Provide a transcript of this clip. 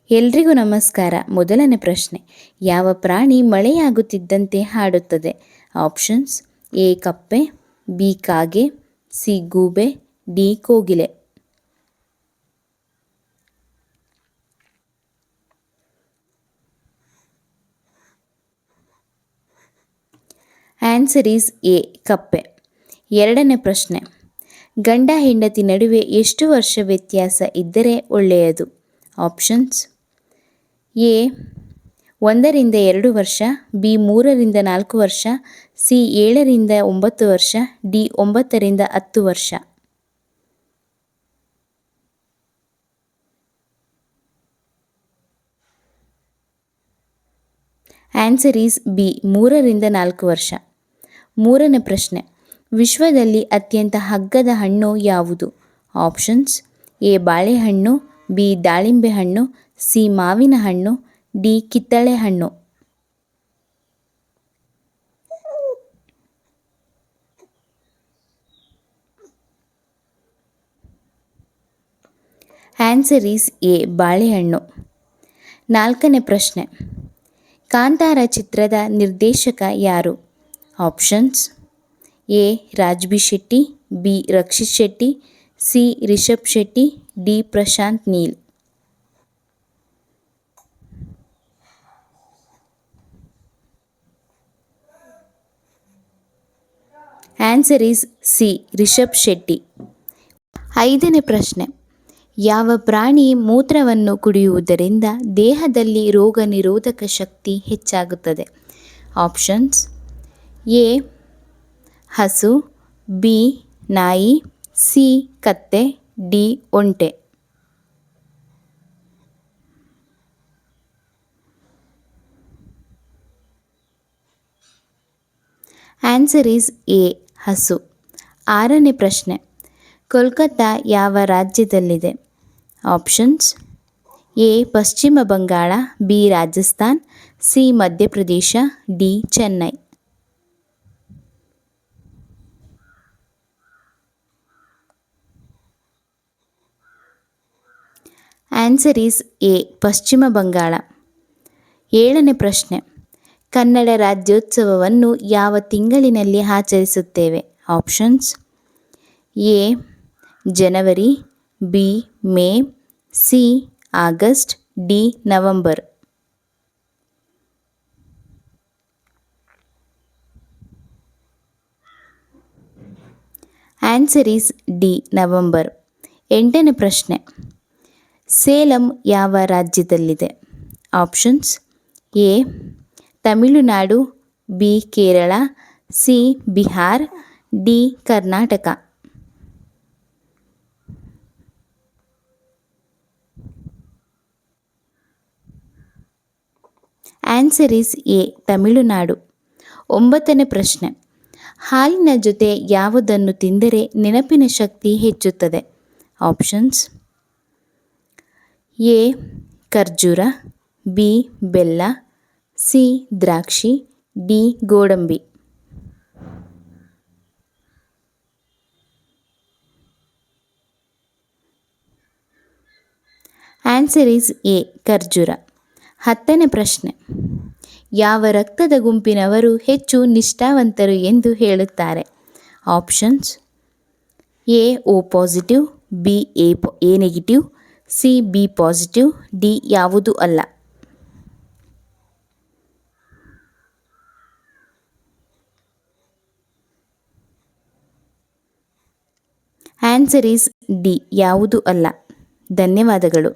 ಎಲ್ರಿಗೂ ನಮಸ್ಕಾರ. ಮೊದಲನೇ ಪ್ರಶ್ನೆ, ಯಾವ ಪ್ರಾಣಿ ಮಳೆಯಾಗುತ್ತಿದ್ದಂತೆ ಹಾಡುತ್ತದೆ? ಆಪ್ಷನ್ಸ್: ಎ ಕಪ್ಪೆ, ಬಿ ಕಾಗೆ, ಸಿ ಗೂಬೆ, ಡಿ ಕೋಗಿಲೆ. ಆನ್ಸರ್ ಈಸ್ ಎ ಕಪ್ಪೆ. ಎರಡನೇ ಪ್ರಶ್ನೆ, ಗಂಡ ಹೆಂಡತಿ ನಡುವೆ ಎಷ್ಟು ವರ್ಷ ವ್ಯತ್ಯಾಸ ಇದ್ದರೆ ಒಳ್ಳೆಯದು? ಆಪ್ಷನ್ಸ್: ಎ 1-2 ವರ್ಷ, ಬಿ 3-4 ವರ್ಷ, ಸಿ 7-9 ವರ್ಷ, ಡಿ 9-10 ವರ್ಷ. ಆನ್ಸರ್ ಈಸ್ ಬಿ 3-4 ವರ್ಷ. ಮೂರನೇ ಪ್ರಶ್ನೆ, ವಿಶ್ವದಲ್ಲಿ ಅತ್ಯಂತ ಅಗ್ಗದ ಹಣ್ಣು ಯಾವುದು? ಆಪ್ಷನ್ಸ್: ಎ ಬಾಳೆಹಣ್ಣು, ಬಿ ದಾಳಿಂಬೆ ಹಣ್ಣು, ಸಿ ಮಾವಿನ ಹಣ್ಣು, ಡಿ ಕಿತ್ತಳೆ ಹಣ್ಣು. ಆನ್ಸರ್ ಈಸ್ ಎ ಬಾಳೆಹಣ್ಣು. ನಾಲ್ಕನೇ ಪ್ರಶ್ನೆ, ಕಾಂತಾರ ಚಿತ್ರದ ನಿರ್ದೇಶಕ ಯಾರು? Options: A Raj B Shetty, B Rakshit Shetty, C Rishab Shetty, D Prashanth Neel. Answer is C Rishab Shetty. ಐದನೇ ಪ್ರಶ್ನೆ, ಯಾವ ಪ್ರಾಣಿ ಮೂತ್ರವನ್ನು ಕುಡಿಯುವುದರಿಂದ ದೇಹದಲ್ಲಿ ರೋಗ ನಿರೋಧಕ ಶಕ್ತಿ ಹೆಚ್ಚಾಗುತ್ತದೆ? ಆಪ್ಷನ್ಸ್: ಎ ಹಸು, ಬಿ ನಾಯಿ, ಸಿ ಕತ್ತೆ, ಡಿ ಒಂಟೆ. ಆನ್ಸರ್ ಈಸ್ ಎ ಹಸು. ಆರನೇ ಪ್ರಶ್ನೆ, ಕೋಲ್ಕತ್ತಾ ಯಾವ ರಾಜ್ಯದಲ್ಲಿದೆ? Options: A Paschima Bangala, B Rajasthan, C Madhya Pradesh, D Chennai. Answer is A Paschima Bangala. ಏಳನೇ ಪ್ರಶ್ನೆ, ಕನ್ನಡ ರಾಜ್ಯೋತ್ಸವವನ್ನು ಯಾವ ತಿಂಗಳಿನಲ್ಲಿ ಆಚರಿಸುತ್ತೇವೆ? ಆಪ್ಷನ್ಸ್: ಎ ಜನವರಿ, B May, C August, D November. Answer is D November. ಎಂಟನೇ ಪ್ರಶ್ನೆ, ಸೇಲಂ ಯಾವ ರಾಜ್ಯದಲ್ಲಿದೆ? Options: A Tamil Nadu, B Kerala, C Bihar, D Karnataka. Answer is A Tamil Nadu. ಒಂಬತ್ತನೇ ಪ್ರಶ್ನೆ, ಹಾಲಿನ ಜೊತೆ ಯಾವುದನ್ನು ತಿಂದರೆ ನೆನಪಿನ ಶಕ್ತಿ ಹೆಚ್ಚುತ್ತದೆ? ಆಪ್ಷನ್ಸ್: ಎ ಖರ್ಜೂರ, ಬಿ ಬೆಲ್ಲ, ಸಿ ದ್ರಾಕ್ಷಿ, ಡಿ ಗೋಡಂಬಿ. ಆನ್ಸರ್ ಈಸ್ ಎ ಖರ್ಜೂರ. ಹತ್ತನೇ ಪ್ರಶ್ನೆ, ಯಾವ ರಕ್ತದ ಗುಂಪಿನವರು ಹೆಚ್ಚು ನಿಷ್ಠಾವಂತರು ಎಂದು ಹೇಳುತ್ತಾರೆ? Options: A O positive, B A negative, C B positive, D ಯಾವುದೂ ಅಲ್ಲ. ಆನ್ಸರ್ ಈಸ್ ಡಿ ಯಾವುದೂ ಅಲ್ಲ. ಧನ್ಯವಾದಗಳು.